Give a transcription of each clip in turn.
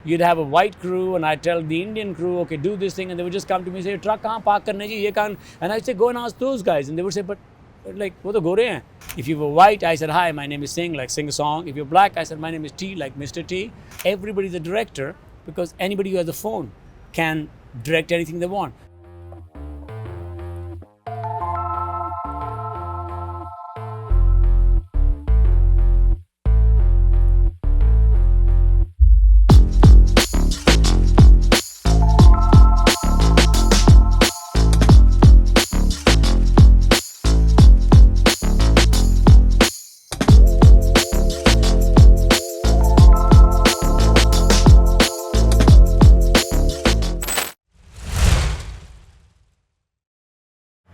You'd have a white crew, and I'd tell the Indian crew, okay, do this thing, and they would just come to me and say, truck kahan park karne ji, ye kahan? And I'd say, go and ask those guys. And they would say, but like, wo to gore hain. If you were white, I said, hi, my name is Singh, like sing a song. If you're black, I said, my name is T, like Mr. T. Everybody's a director because anybody who has a phone can direct anything they want.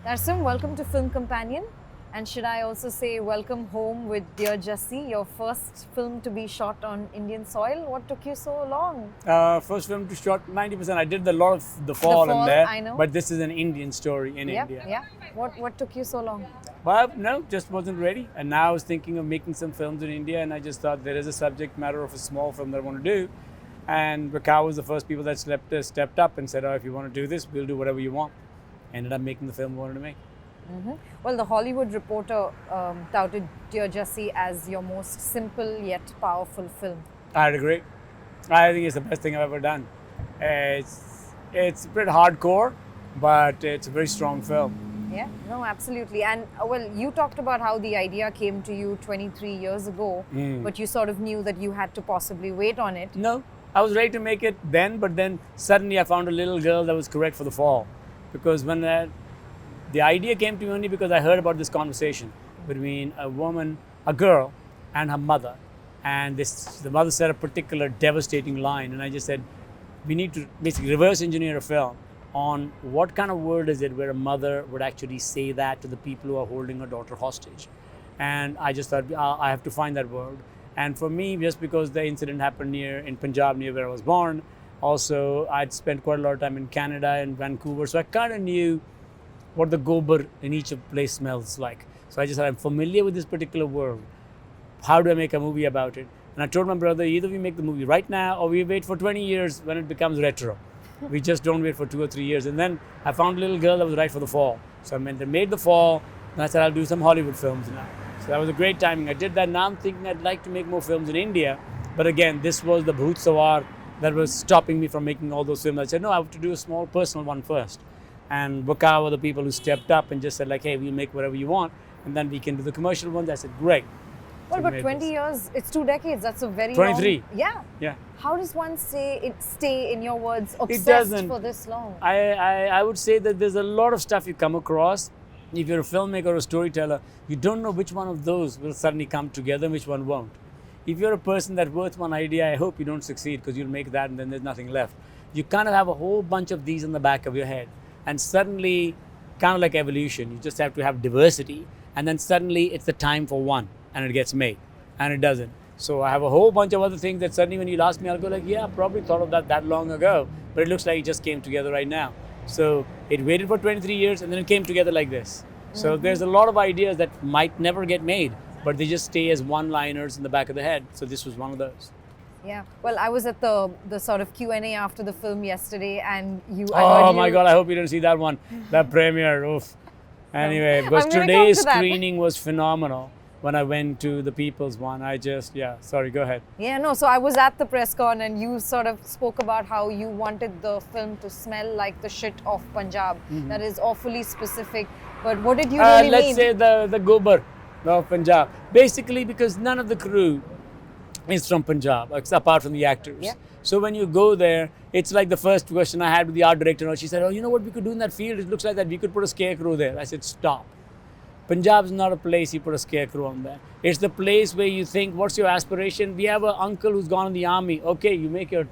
Tarsem, welcome to Film Companion, and should I also say welcome home with Dear Jassi, your first film to be shot on Indian soil. What took you so long? First film to shot 90%. I did a lot of The Fall in there, I know. But this is an Indian story in India. Yeah. What took you so long? Well, no, just wasn't ready. And now I was thinking of making some films in India, and I just thought there is a subject matter of a small film that I want to do. And Bakau was the first people that stepped up and said, oh, if you want to do this, we'll do whatever you want. Ended up making the film I wanted to make. Well, the Hollywood Reporter touted Dear Jassi as your most simple yet powerful film. I'd agree. I think it's the best thing I've ever done. It's a bit hardcore, but it's a very strong film. Yeah, no, absolutely. And well, you talked about how the idea came to you 23 years ago, but you sort of knew that you had to possibly wait on it. No, I was ready to make it then, but then suddenly I found a little girl that was correct for The Fall. Because when the idea came to me only because I heard about this conversation between a girl and her mother. And the mother said a particular devastating line. And I just said, we need to basically reverse engineer a film on what kind of word is it where a mother would actually say that to the people who are holding her daughter hostage. And I just thought, I have to find that word. And for me, just because the incident happened in Punjab, near where I was born, also, I'd spent quite a lot of time in Canada and Vancouver, so I kind of knew what the gobar in each place smells like. So I just said, I'm familiar with this particular world. How do I make a movie about it? And I told my brother, either we make the movie right now or we wait for 20 years when it becomes retro. We just don't wait for 2 or 3 years. And then I found a little girl that was right for The Fall. So I made The Fall, and I said, I'll do some Hollywood films now. So that was a great timing. I did that. Now I'm thinking I'd like to make more films in India. But again, this was the Bhoot Sawar that was stopping me from making all those films. I said, no, I have to do a small personal one first. And Bakau were the people who stepped up and just said like, hey, we'll make whatever you want. And then we can do the commercial ones. I said, great. Well, but 20 years, it's 2 decades. That's a very 23. long... Yeah. How does one stay, in your words, obsessed for this long? I would say that there's a lot of stuff you come across. If you're a filmmaker or a storyteller, you don't know which one of those will suddenly come together and which one won't. If you're a person that's worth one idea, I hope you don't succeed because you'll make that and then there's nothing left. You kind of have a whole bunch of these in the back of your head. And suddenly, kind of like evolution, you just have to have diversity. And then suddenly it's the time for one and it gets made. And it doesn't. So I have a whole bunch of other things that suddenly when you ask me, I'll go like, yeah, I probably thought of that long ago. But it looks like it just came together right now. So it waited for 23 years and then it came together like this. So there's a lot of ideas that might never get made, but they just stay as one-liners in the back of the head. So this was one of those. Yeah. Well, I was at the sort of Q&A after the film yesterday, and Oh my God, I hope you didn't see that one. That premiere, oof. Anyway, because today's screening was phenomenal. When I went to the People's one, sorry, go ahead. Yeah, no, so I was at the press con and you sort of spoke about how you wanted the film to smell like the shit of Punjab. That is awfully specific. But what did you really mean? Let's say the gobar of Punjab. Basically, because none of the crew is from Punjab, apart from the actors. Yeah. So when you go there, it's like the first question I had with the art director. She said, oh, you know what we could do in that field? It looks like that we could put a scarecrow there. I said, stop. Punjab is not a place you put a scarecrow on there. It's the place where you think, what's your aspiration? We have an uncle who's gone in the army. Okay, you make your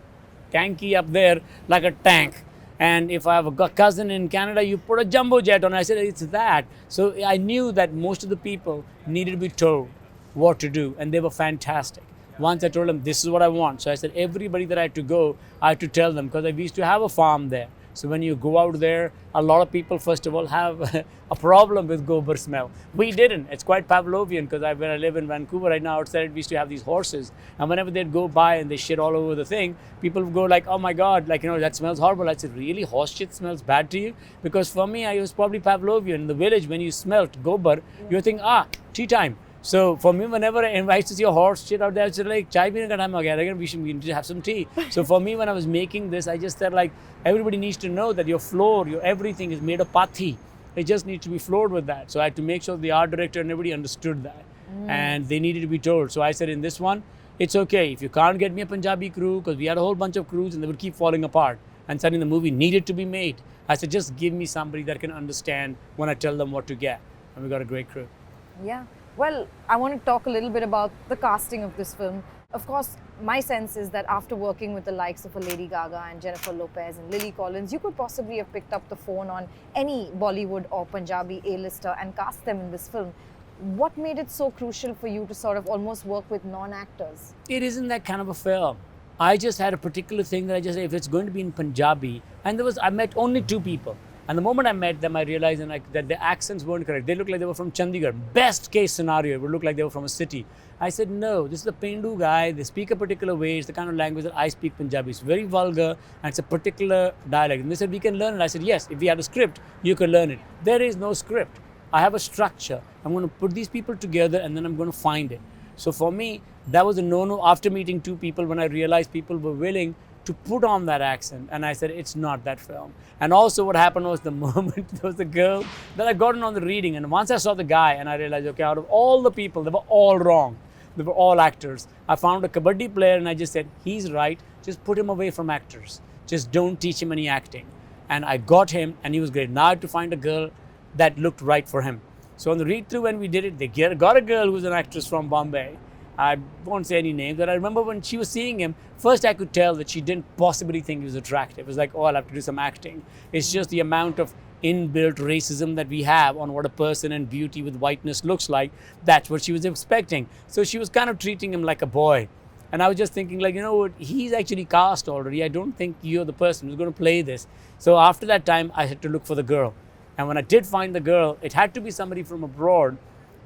tanky up there like a tank. And if I have a cousin in Canada, you put a jumbo jet on. I said, it's that. So I knew that most of the people needed to be told what to do. And they were fantastic. Once I told them, this is what I want. So I said, everybody that I had to go, I had to tell them. Because we used to have a farm there. So when you go out there, a lot of people, first of all, have a problem with gobar smell. We didn't. It's quite Pavlovian, because when I live in Vancouver right now, outside we used to have these horses, and whenever they'd go by and they shit all over the thing, people would go like, oh my God, like, that smells horrible. I said, really? Horse shit smells bad to you? Because for me, I was probably Pavlovian. In the village, when you smelt gobar, you think, tea time. So for me, whenever I used to see a horse shit out there, it's like, chai peene ka time aa gaya, again, we need to have some tea. So for me, when I was making this, I just said, like, everybody needs to know that your floor, your everything is made of pathi. It just needs to be floored with that. So I had to make sure the art director and everybody understood that. And they needed to be told. So I said, in this one, it's okay. If you can't get me a Punjabi crew, because we had a whole bunch of crews and they would keep falling apart. And suddenly the movie needed to be made. I said, just give me somebody that can understand when I tell them what to get. And we got a great crew. Yeah. Well, I want to talk a little bit about the casting of this film. Of course, my sense is that after working with the likes of a Lady Gaga and Jennifer Lopez and Lily Collins, you could possibly have picked up the phone on any Bollywood or Punjabi A-lister and cast them in this film. What made it so crucial for you to sort of almost work with non-actors? It isn't that kind of a film. I just had a particular thing that I just said, if it's going to be in Punjabi, and I met only 2 people. And the moment I met them, I realized that the accents weren't correct. They looked like they were from Chandigarh. Best case scenario, it would look like they were from a city. I said, no, this is a Pendu guy. They speak a particular way. It's the kind of language that I speak Punjabi. It's very vulgar, and it's a particular dialect. And they said, we can learn it. I said, yes, if we had a script, you can learn it. There is no script. I have a structure. I'm going to put these people together, and then I'm going to find it. So for me, that was a no-no after meeting 2 people, when I realized people were willing to put on that accent. And I said, it's not that film. And also what happened was, the moment there was a girl that I gotten on the reading, and once I saw the guy and I realized, okay, out of all the people, they were all wrong. They were all actors. I found a kabaddi player and I just said, he's right. Just put him away from actors. Just don't teach him any acting. And I got him and he was great. Now I had to find a girl that looked right for him. So on the read-through, when we did it, they got a girl who was an actress from Bombay. I won't say any names, but I remember when she was seeing him, first I could tell that she didn't possibly think he was attractive. It was like, oh, I'll have to do some acting. It's just the amount of inbuilt racism that we have on what a person and beauty with whiteness looks like. That's what she was expecting. So she was kind of treating him like a boy. And I was just thinking, like, you know what, he's actually cast already. I don't think you're the person who's going to play this. So after that time, I had to look for the girl. And when I did find the girl, it had to be somebody from abroad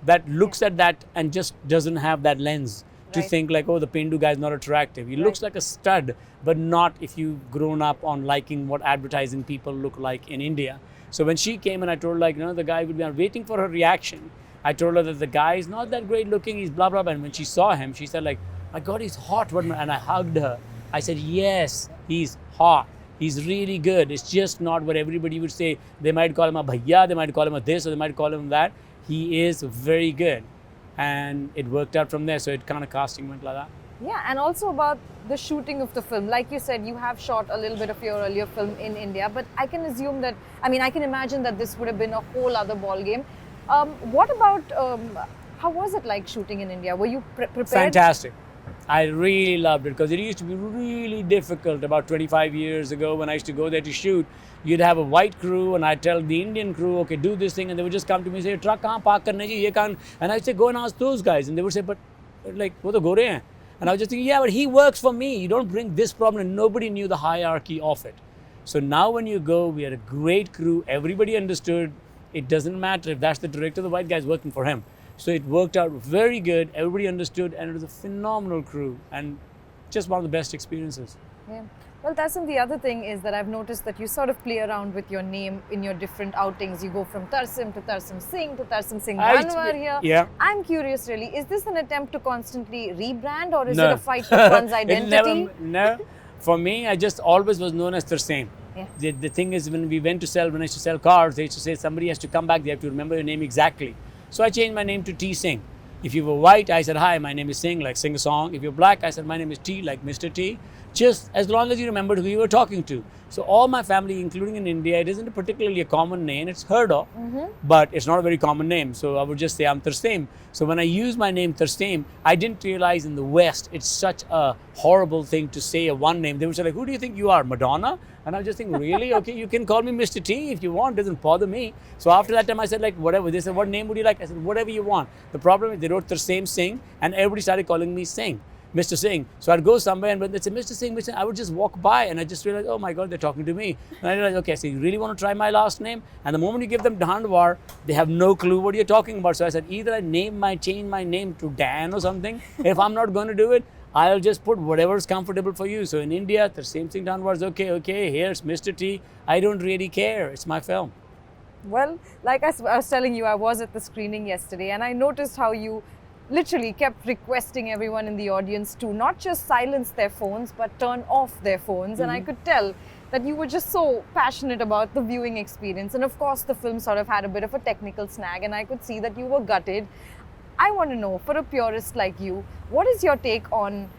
that looks at that and just doesn't have that lens to think like, oh, the Pendu guy is not attractive. He looks like a stud, but not if you've grown up on liking what advertising people look like in India. So when she came and I told her, like, the guy would be waiting for her reaction. I told her that the guy is not that great looking, he's blah, blah, blah. And when she saw him, she said, like, my God, he's hot. And I hugged her. I said, yes, he's hot. He's really good. It's just not what everybody would say. They might call him a bhaiya, they might call him a this, or they might call him that. He is very good. And it worked out from there. So it kind of casting went like that. Yeah, and also about the shooting of the film. Like you said, you have shot a little bit of your earlier film in India, but I can assume that, I can imagine that this would have been a whole other ball game. What about, how was it like shooting in India? Were you prepared? Fantastic. I really loved it, because it used to be really difficult about 25 years ago when I used to go there to shoot. You'd have a white crew and I'd tell the Indian crew, okay, do this thing, and they would just come to me and say, truck kahan park karne ji, ye kahan? And I'd say, go and ask those guys. And they would say, but like, wo to gore hain. And I was just thinking, yeah, but he works for me. You don't bring this problem. And nobody knew the hierarchy of it. So now when you go, we had a great crew. Everybody understood. It doesn't matter if that's the director, the white guy's working for him. So it worked out very good. Everybody understood, and it was a phenomenal crew and just one of the best experiences. Yeah. Well, Tarsem, the other thing is that I've noticed that you sort of play around with your name in your different outings. You go from Tarsem to Tarsem Singh to Tarsem Singh Dhandwar here. Yeah. I'm curious, really, is this an attempt to constantly rebrand, or is it a fight with one's identity? No. For me, I just always was known as Tarsem. Yeah. The thing is, when I used to sell cars, they used to say somebody has to come back, they have to remember your name exactly. So I changed my name to T Singh. If you were white, I said, hi, my name is Singh, like sing a song. If you're black, I said, my name is T, like Mr. T. Just as long as you remembered who you were talking to. So all my family, including in India, it isn't particularly a common name. It's heard of, but it's not a very common name. So I would just say I'm Tarsem. So when I use my name Tarsem, I didn't realize in the West, it's such a horrible thing to say a one name. They would say, like, who do you think you are, Madonna? And I was just thinking, really? Okay, you can call me Mr. T if you want. It doesn't bother me. So after that time, I said, like, whatever. They said, what name would you like? I said, whatever you want. The problem is they wrote Tarsem Singh, and everybody started calling me Singh. Mr. Singh. So I'd go somewhere and when they say, Mr. Singh, Mr. Singh, I would just walk by and I just realized, oh my God, they're talking to me. And I realized, okay, so you really want to try my last name? And the moment you give them Dhandwar, they have no clue what you're talking about. So I said, either I change my name to Dan or something. If I'm not going to do it, I'll just put whatever is comfortable for you. So in India, Tarsem Singh Dhandwar is okay, here's Mr. T. I don't really care. It's my film. Well, like I was telling you, I was at the screening yesterday and I noticed how you literally kept requesting everyone in the audience to not just silence their phones, but turn off their phones. And I could tell that you were just so passionate about the viewing experience. And of course, the film sort of had a bit of a technical snag and I could see that you were gutted. I want to know, for a purist like you, what is your take on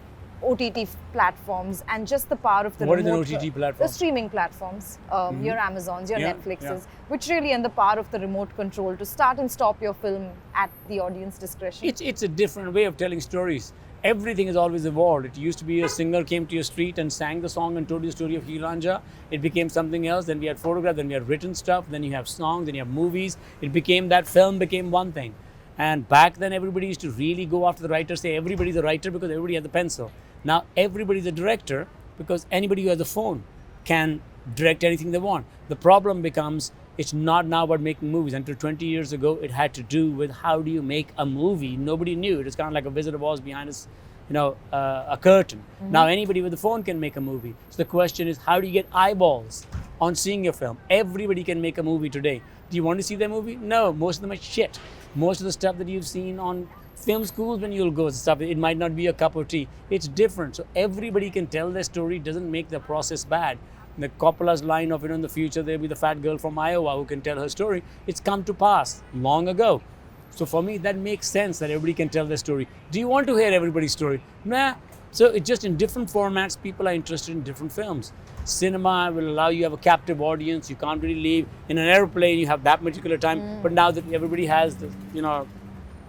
OTT platforms and just the power of the What remote, is an OTT platform? the streaming platforms, your Amazons, your Yeah, Netflixes, which really, and the power of the remote control to start and stop your film at the audience discretion. It's a different way of telling stories. Everything has always evolved. It used to be a singer came to your street and sang the song and told you the story of Hiranja. It became something else. Then we had photographs, then we had written stuff, then you have songs, then you have movies. It became, that film became one thing. And back then everybody used to really go after the writer, say everybody's a writer because everybody has a pencil. Now everybody's a director because anybody who has a phone can direct anything they want. The problem becomes, it's not now about making movies. Until 20 years ago, it had to do with how do you make a movie. Nobody knew. It was kind of like a Wizard of Oz behind us, a curtain. Now anybody with a phone can make a movie. So the question is, how do you get eyeballs on seeing your film? Everybody can make a movie today. Do you want to see their movie? No, most of them are shit. Most of the stuff that you've seen on film schools when you'll go stuff, it might not be a cup of tea. It's different. So everybody can tell their story. Doesn't make the process bad. The Coppola's line of, in the future there'll be the fat girl from Iowa who can tell her story. It's come to pass long ago. So for me, that makes sense that everybody can tell their story. Do you want to hear everybody's story? Nah. So it's just in different formats, people are interested in different films. Cinema will allow you to have a captive audience. You can't really leave in an airplane. You have that particular time. But now that everybody has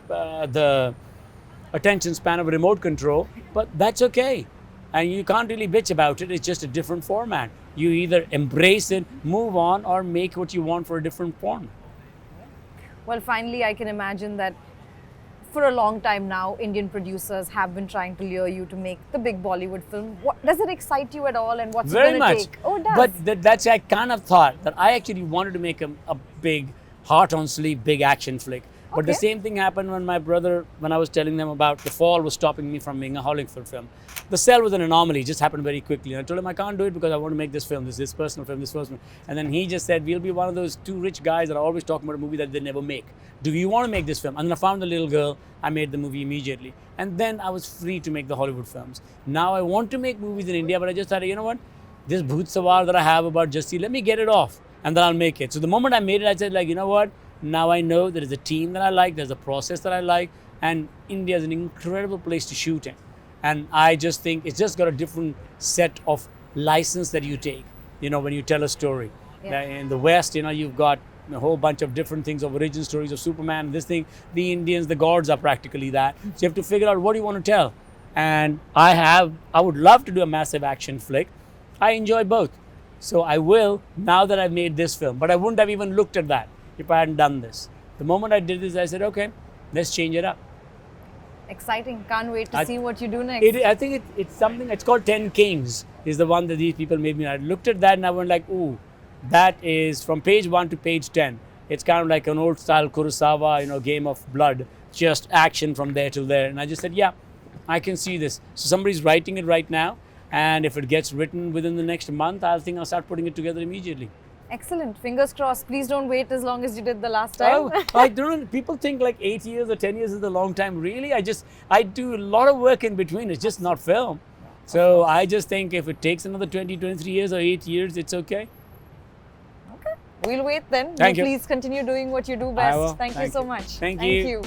the attention span of a remote control, but that's okay. And you can't really bitch about it. It's just a different format. You either embrace it, move on, or make what you want for a different form. Well, finally, I can imagine that for a long time now, Indian producers have been trying to lure you to make the big Bollywood film. Does it excite you at all, and what's it Very going much. to take? Oh, it does. But that's, I kind of thought that I actually wanted to make a big, heart on sleeve, big action flick. But the same thing happened when my brother, when I was telling them about The Fall was stopping me from making a Hollywood film. The Cell was an anomaly, it just happened very quickly. And I told him I can't do it because I want to make this film, this personal film, this first one. And then he just said, we'll be one of those two rich guys that are always talking about a movie that they never make. Do you want to make this film? And then I found the little girl, I made the movie immediately. And then I was free to make the Hollywood films. Now I want to make movies in India, but I just thought, you know what? This Bhoot Sawar that I have about Jassi, let me get it off and then I'll make it. So the moment I made it, I said, you know what? Now I know there is a team that I like, there's a process that I like, and India is an incredible place to shoot in. And I just think it's just got a different set of license that you take, when you tell a story. Yeah. In the West, you've got a whole bunch of different things of origin stories of Superman, this thing. The Indians, the gods are practically that. So you have to figure out what do you want to tell. And I would love to do a massive action flick. I enjoy both. So I will, now that I've made this film. But I wouldn't have even looked at that if I hadn't done this. The moment I did this, I said, okay, let's change it up. Exciting. Can't wait to see what you do next. I think it's something, it's called 10 Kings, is the one that these people made me. I looked at that and I went like, ooh, that is from page 1 to page 10. It's kind of like an old style Kurosawa, Game of Blood, just action from there till there. And I just said, yeah, I can see this. So somebody's writing it right now. And if it gets written within the next month, I think I'll start putting it together immediately. Excellent. Fingers crossed. Please don't wait as long as you did the last time. Oh, I don't know. People think like 8 years or 10 years is a long time. Really? I do a lot of work in between. It's just not film. So I just think if it takes another 20, 23 years or 8 years, it's okay. Okay. We'll wait then. Thank you. Please continue doing what you do best. I will. Thank you so much. Thank you.